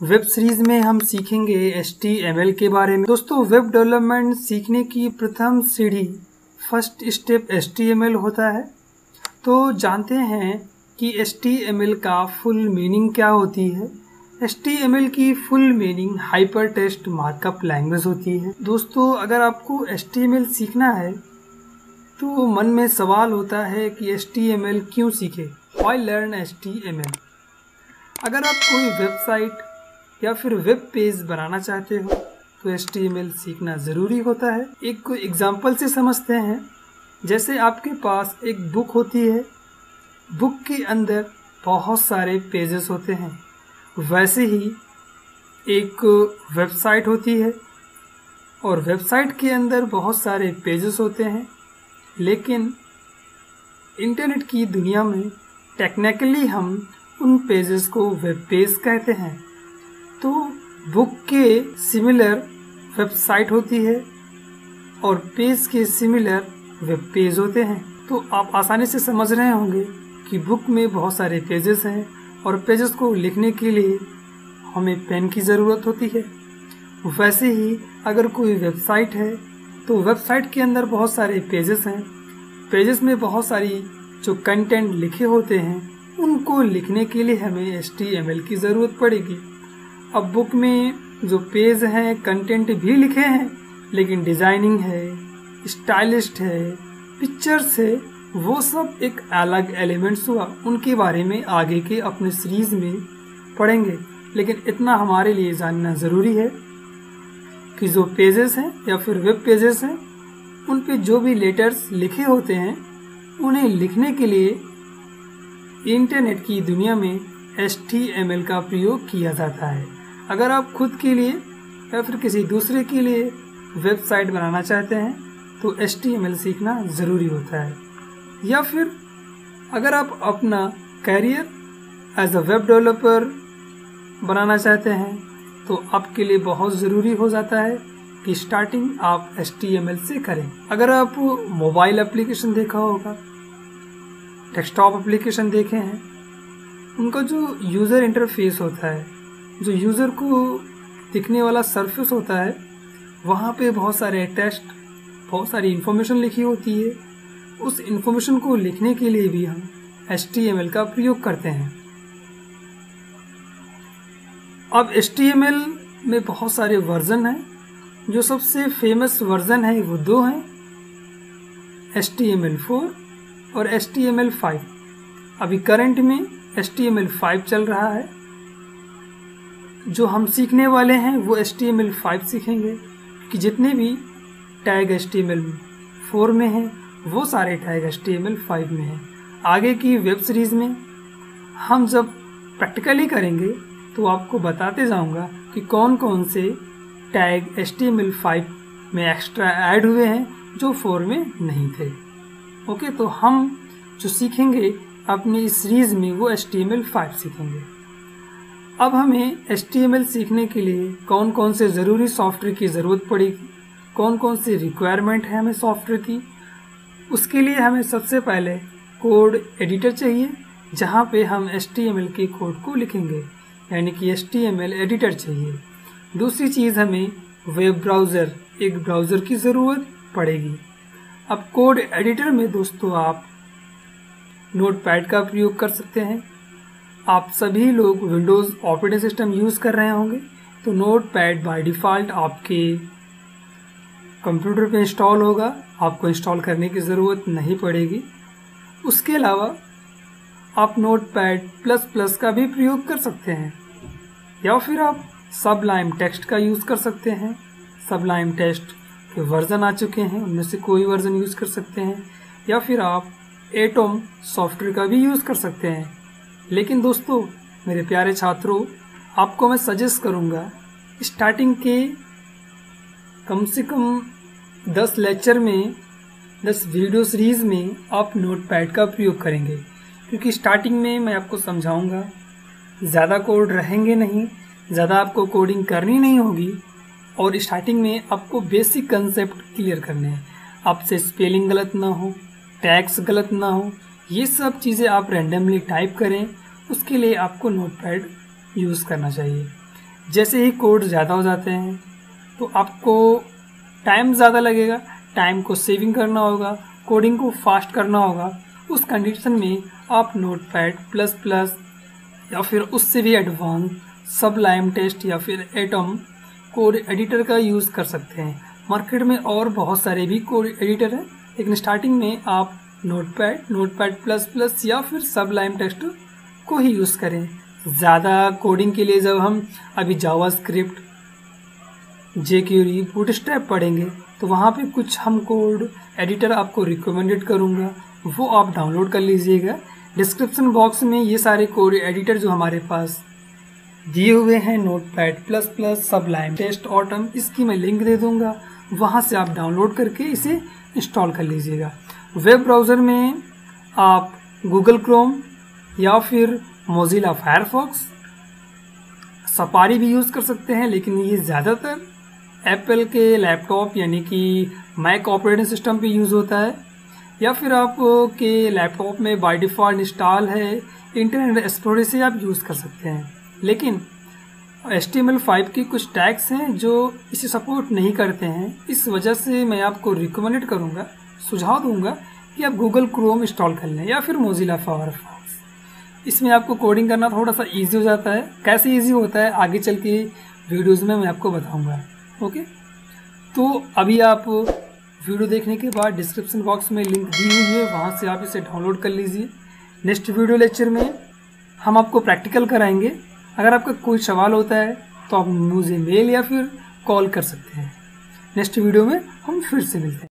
Web series में हम सीखेंगे HTML के बारे में। दोस्तों, वेब डेवलपमेंट सीखने की प्रथम सीढ़ी फर्स्ट स्टेप HTML होता है। तो जानते हैं कि HTML का फुल मीनिंग क्या होती है। HTML की full meaning hyper text markup language होती है। दोस्तों, अगर आपको HTML सीखना है तो मन में सवाल होता है कि HTML क्यों सीखे, Why learn HTML? अगर आप कोई वेबसाइट या फिर वेब पेज बनाना चाहते हो तो HTML सीखना ज़रूरी होता है। एक एग्जांपल से समझते हैं। जैसे आपके पास एक बुक होती है, बुक के अंदर बहुत सारे पेजेस होते हैं। वैसे ही एक वेबसाइट होती है और वेबसाइट के अंदर बहुत सारे पेजेस होते हैं। लेकिन इंटरनेट की दुनिया में टेक्निकली हम उन पेजेस को वेब पेज कहते हैं। तो बुक के सिमिलर वेबसाइट होती है और पेज के सिमिलर वेब पेज होते हैं। तो आप आसानी से समझ रहे होंगे कि बुक में बहुत सारे पेजेस हैं और पेजेस को लिखने के लिए हमें पेन की ज़रूरत होती है। वैसे ही अगर कोई वेबसाइट है तो वेबसाइट के अंदर बहुत सारे पेजेस हैं। पेजेस में बहुत सारी जो कंटेंट लिखे होते हैं उनको लिखने के लिए हमें HTML की ज़रूरत पड़ेगी। अब बुक में जो पेज हैं, कंटेंट भी लिखे हैं, लेकिन डिज़ाइनिंग है, स्टाइलिस्ट है, पिक्चर्स है, वो सब एक अलग एलिमेंट्स हुआ। उनके बारे में आगे के अपने सीरीज़ में पढ़ेंगे। लेकिन इतना हमारे लिए जानना ज़रूरी है कि जो पेजेस हैं या फिर वेब पेजेस हैं उन पे जो भी लेटर्स लिखे होते हैं उन्हें लिखने के लिए इंटरनेट की दुनिया में HTML का प्रयोग किया जाता है। अगर आप खुद के लिए या फिर किसी दूसरे के लिए वेबसाइट बनाना चाहते हैं तो HTML सीखना ज़रूरी होता है। या फिर अगर आप अपना career as a web developer बनाना चाहते हैं तो आपके लिए बहुत ज़रूरी हो जाता है कि स्टार्टिंग आप HTML से करें। अगर आप मोबाइल एप्लीकेशन देखा होगा, डेस्कटॉप एप्लीकेशन देखे हैं, उनका जो यूज़र इंटरफेस होता है, जो यूज़र को दिखने वाला सरफेस होता है, वहाँ पे बहुत सारे टेक्स्ट, बहुत सारी इन्फॉर्मेशन लिखी होती है। उस इन्फॉर्मेशन को लिखने के लिए भी हम HTML का प्रयोग करते हैं। अब HTML में बहुत सारे वर्जन हैं। जो सबसे फेमस वर्जन है वो दो हैं, HTML4 और HTML5। अभी करंट में HTML5 चल रहा है। जो हम सीखने वाले हैं वो HTML5 सीखेंगे कि जितने भी टैग HTML4 में हैं वो सारे टैग HTML5 में हैं। आगे की वेब सीरीज़ में हम जब प्रैक्टिकली करेंगे तो आपको बताते जाऊंगा कि कौन कौन से टैग HTML5 में एक्स्ट्रा ऐड हुए हैं जो 4 में नहीं थे। ओके, तो हम जो सीखेंगे अपनी इस सीरीज़ में वो HTML5 सीखेंगे। अब हमें HTML सीखने के लिए कौन कौन से ज़रूरी सॉफ्टवेयर की ज़रूरत पड़ेगी, कौन कौन सी रिक्वायरमेंट है हमें सॉफ्टवेयर की। उसके लिए हमें सबसे पहले कोड एडिटर चाहिए जहाँ पे हम HTML के कोड को लिखेंगे, यानी कि HTML एडिटर चाहिए। दूसरी चीज़, हमें वेब ब्राउज़र, एक ब्राउज़र की ज़रूरत पड़ेगी। अब कोड एडिटर में दोस्तों आप नोटपैड का प्रयोग कर सकते हैं। आप सभी लोग विंडोज़ ऑपरेटिंग सिस्टम यूज़ कर रहे होंगे तो नोटपैड बाय डिफ़ॉल्ट आपके कंप्यूटर पे इंस्टॉल होगा, आपको इंस्टॉल करने की ज़रूरत नहीं पड़ेगी। उसके अलावा आप नोटपैड++ का भी प्रयोग कर सकते हैं या फिर आप सबलाइम टेक्स्ट का यूज़ कर सकते हैं। सबलाइम टेक्स्ट के वर्ज़न आ चुके हैं, उनमें से कोई वर्ज़न यूज़ कर सकते हैं, या फिर आप एटम सॉफ्टवेयर का भी यूज़ कर सकते हैं। लेकिन दोस्तों, मेरे प्यारे छात्रों, आपको मैं सजेस्ट करूँगा स्टार्टिंग के कम से कम 10 लेक्चर में, 10 वीडियो सीरीज़ में आप नोटपैड का प्रयोग करेंगे, क्योंकि स्टार्टिंग में मैं आपको समझाऊँगा, ज़्यादा कोड रहेंगे नहीं, ज़्यादा आपको कोडिंग करनी नहीं होगी और स्टार्टिंग में आपको बेसिक कंसेप्ट क्लियर करने हैं। आपसे स्पेलिंग गलत ना हो, टैग्स गलत ना हो, ये सब चीज़ें आप रैंडमली टाइप करें, उसके लिए आपको नोटपैड यूज़ करना चाहिए। जैसे ही कोड ज़्यादा हो जाते हैं तो आपको टाइम ज़्यादा लगेगा, टाइम को सेविंग करना होगा, कोडिंग को फास्ट करना होगा। उस कंडीशन में आप नोटपैड प्लस प्लस या फिर उससे भी एडवांस सबलाइम टेस्ट या फिर एटम कोड एडिटर का यूज़ कर सकते हैं। मार्केट में और बहुत सारे भी कोड एडिटर हैं, लेकिन स्टार्टिंग में आप नोटपैड प्लस प्लस या फिर सबलाइम टेस्ट को ही यूज़ करें। ज़्यादा कोडिंग के लिए जब हम अभी जावास्क्रिप्ट, jQuery, बूटस्ट्रैप पढ़ेंगे तो वहाँ पे कुछ हम कोड एडिटर आपको रिकमेंडेड करूँगा, वो आप डाउनलोड कर लीजिएगा। डिस्क्रिप्शन बॉक्स में ये सारे कोड एडिटर जो हमारे पास दिए हुए हैं, Notepad plus plus, Sublime Text, Atom, इसकी मैं लिंक दे दूँगा, वहाँ से आप डाउनलोड करके इसे इंस्टॉल कर लीजिएगा। वेब ब्राउज़र में आप गूगल क्रोम या फिर मोजिला फायरफॉक्स, सफारी भी यूज़ कर सकते हैं, लेकिन ये ज़्यादातर एप्पल के लैपटॉप यानी कि मैक ऑपरेटिंग सिस्टम पे यूज़ होता है, या फिर आप के लैपटॉप में बाय डिफ़ॉल्ट इंस्टॉल है इंटरनेट एक्सप्लोरर से आप यूज़ कर सकते हैं। लेकिन HTML5 की कुछ टैग्स हैं जो इसे सपोर्ट नहीं करते हैं, इस वजह से मैं आपको रिकमेंडेड करूँगा, सुझाव दूंगा कि आप गूगल क्रोम इंस्टॉल कर लें या फिर मोजिला फायरफॉक्स। इसमें आपको कोडिंग करना थोड़ा सा ईजी हो जाता है। कैसे ईजी होता है आगे चल के वीडियोज़ में मैं आपको बताऊंगा। ओके, तो अभी आप वीडियो देखने के बाद डिस्क्रिप्शन बॉक्स में लिंक दी हुई है, वहाँ से आप इसे डाउनलोड कर लीजिए। नेक्स्ट वीडियो लेक्चर में हम आपको प्रैक्टिकल कराएंगे। अगर आपका कोई सवाल होता है तो आप मुझे मेल या फिर कॉल कर सकते हैं। नेक्स्ट वीडियो में हम फिर से मिलते हैं।